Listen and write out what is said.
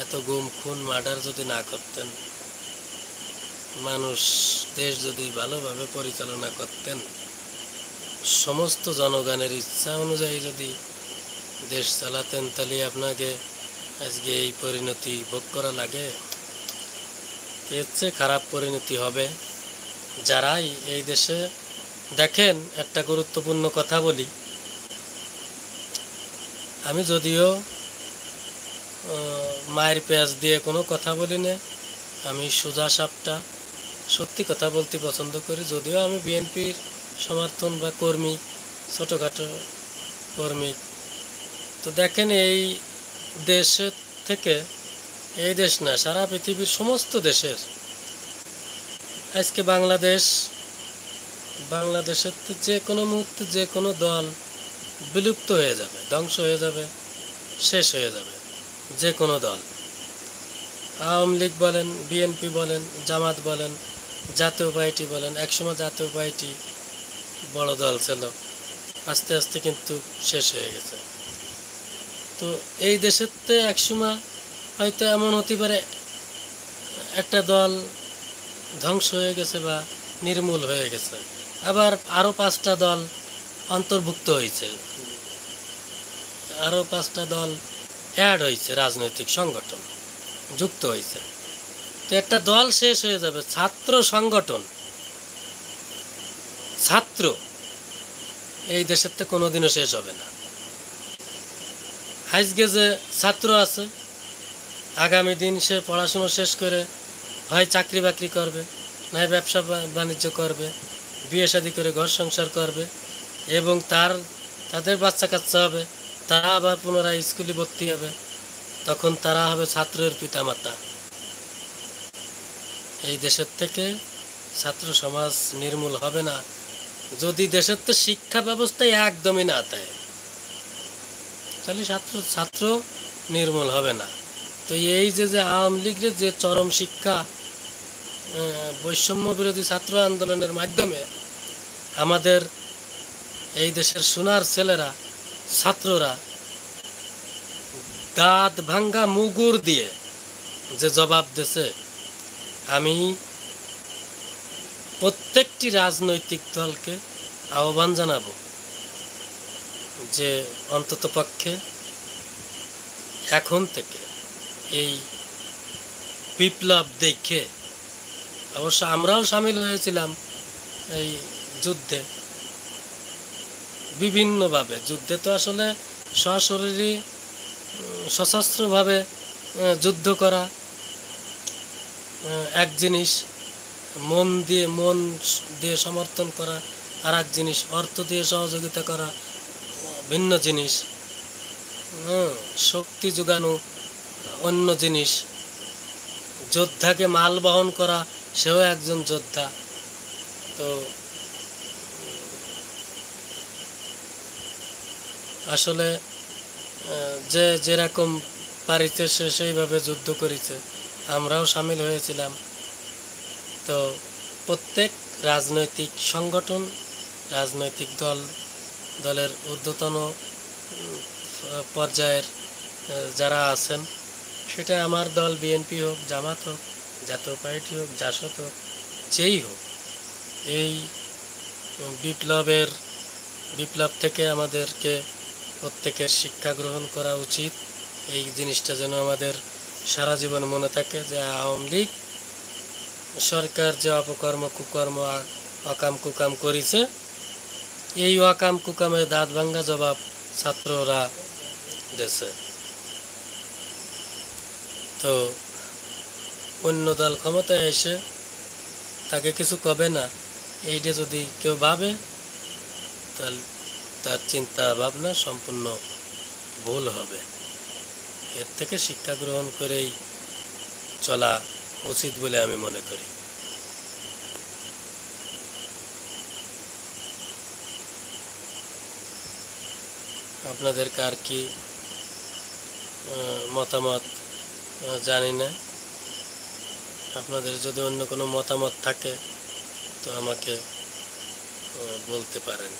এত গুম খুন মার্ডার যদি না করতেন, মানুষ দেশ যদি ভালোভাবে পরিচালনা করতেন, সমস্ত জনগণের ইচ্ছা অনুযায়ী যদি দেশ চালাতেন, তাহলে আপনাকে আজকে এই পরিণতি ভোগ করা লাগে? এর চেয়ে খারাপ পরিণতি হবে। যারাই এই দেশে দেখেন, একটা গুরুত্বপূর্ণ কথা বলি, আমি যদিও মায়ের পেঁয়াজ দিয়ে কোনো কথা বলি না, আমি সোজা সাপটা সত্যি কথা বলতে পছন্দ করি। যদিও আমি বিএনপির সমর্থন বা কর্মী, ছোটোখাটো কর্মী। তো দেখেন, এই দেশের থেকে, এই দেশ না, সারা পৃথিবীর সমস্ত দেশের আজকে বাংলাদেশের যে কোনো মুহূর্তে যে কোনো দল বিলুপ্ত হয়ে যাবে, ধ্বংস হয়ে যাবে, শেষ হয়ে যাবে। যে কোনো দল, আওয়ামী লীগ বলেন, বিএনপি বলেন, জামাত বলেন, জাতীয় পার্টি বলেন। একসময় জাতীয় পার্টি বড় দল ছিল, আস্তে আস্তে কিন্তু শেষ হয়ে গেছে। তো এই দেশেতে একসময় হয়তো এমন হতে পারে একটা দল ধ্বংস হয়ে গেছে বা নির্মূল হয়ে গেছে, আবার আরও 5টা দল অন্তর্ভুক্ত হয়েছে, আরও 5টা দল অ্যাড হয়েছে, রাজনৈতিক সংগঠন যুক্ত হয়েছে। তো একটা দল শেষ হয়ে যাবে, ছাত্র সংগঠন, ছাত্র এই দেশের তো কোনোদিনও শেষ হবে না। আজকে যে ছাত্র আছে, আগামী দিন সে পড়াশুনো শেষ করে হয় চাকরি বাকরি করবে, নয় ব্যবসা বাণিজ্য করবে, বিয়ে শাদী করে ঘর সংসার করবে, এবং তাদের বাচ্চা কাচ্চা হবে, তারা আবার পুনরায় স্কুলে ভর্তি হবে, তখন তারা হবে ছাত্রের পিতামাতা। এই দেশের থেকে ছাত্র সমাজ নির্মূল হবে না যদি দেশের তো শিক্ষা ব্যবস্থায় একদমই না দেয়, তাহলে ছাত্র নির্মূল হবে না। তো এই যে আওয়ামী লীগের যে চরম শিক্ষা, বৈষম্য বিরোধী ছাত্র আন্দোলনের মাধ্যমে আমাদের এই দেশের সোনার ছেলেরা, ছাত্ররা দাঁত ভাঙ্গা মুগুর দিয়ে যে জবাব দিয়েছে, আমি প্রত্যেকটি রাজনৈতিক দলকে আহ্বান জানাবো যে অন্ততপক্ষে এখন থেকে এই বিপ্লব দেখে, অবশ্য আমরাও সামিল হয়েছিলাম এই যুদ্ধে বিভিন্নভাবে। যুদ্ধে তো আসলে সশরীরী সশস্ত্রভাবে যুদ্ধ করা এক জিনিস, মন দিয়ে সমর্থন করা আর এক জিনিস, অর্থ দিয়ে সহযোগিতা করা ভিন্ন জিনিস, শক্তি যোগানো অন্য জিনিস, যোদ্ধাকে মাল বহন করা সেও একজন যোদ্ধা। তো আসলে যে যেরকম পারিতে সে সেইভাবে যুদ্ধ করেছে, আমরাও সামিল হয়েছিলাম। তো প্রত্যেক রাজনৈতিক সংগঠন, রাজনৈতিক দলের ঊর্ধ্বতন পর্যায়ের যারা আছেন, সেটা আমার দল বিএনপি হোক, জামাত হোক, জাতীয় পার্টি হোক, জাসদ হোক, যেই হোক, এই বিপ্লব থেকে আমাদেরকে প্রত্যেকের শিক্ষা গ্রহণ করা উচিত। এই জিনিসটা যেন আমাদের সারা জীবন মনে থাকে যে আওয়ামী লীগ সরকার যে অপকর্ম, কুকর্ম, অকাম কুকাম করেছে, এই অকাম কুকামের দাঁত ভাঙ্গা জবাব ছাত্ররা দিয়েছে। তো অন্য দল ক্ষমতায় এসে তাকে কিছু কবে না, এইটা যদি কেউ ভাবে, তাহলে তার চিন্তা ভাবনা সম্পূর্ণ ভুল হবে। এর থেকে শিক্ষা গ্রহণ করেই চলা উচিত বলে আমি মনে করি। আপনাদের কার কি মতামত জানি না। আপনাদের যদি অন্য কোনো মতামত থাকে তো আমাকে বলতে পারেন।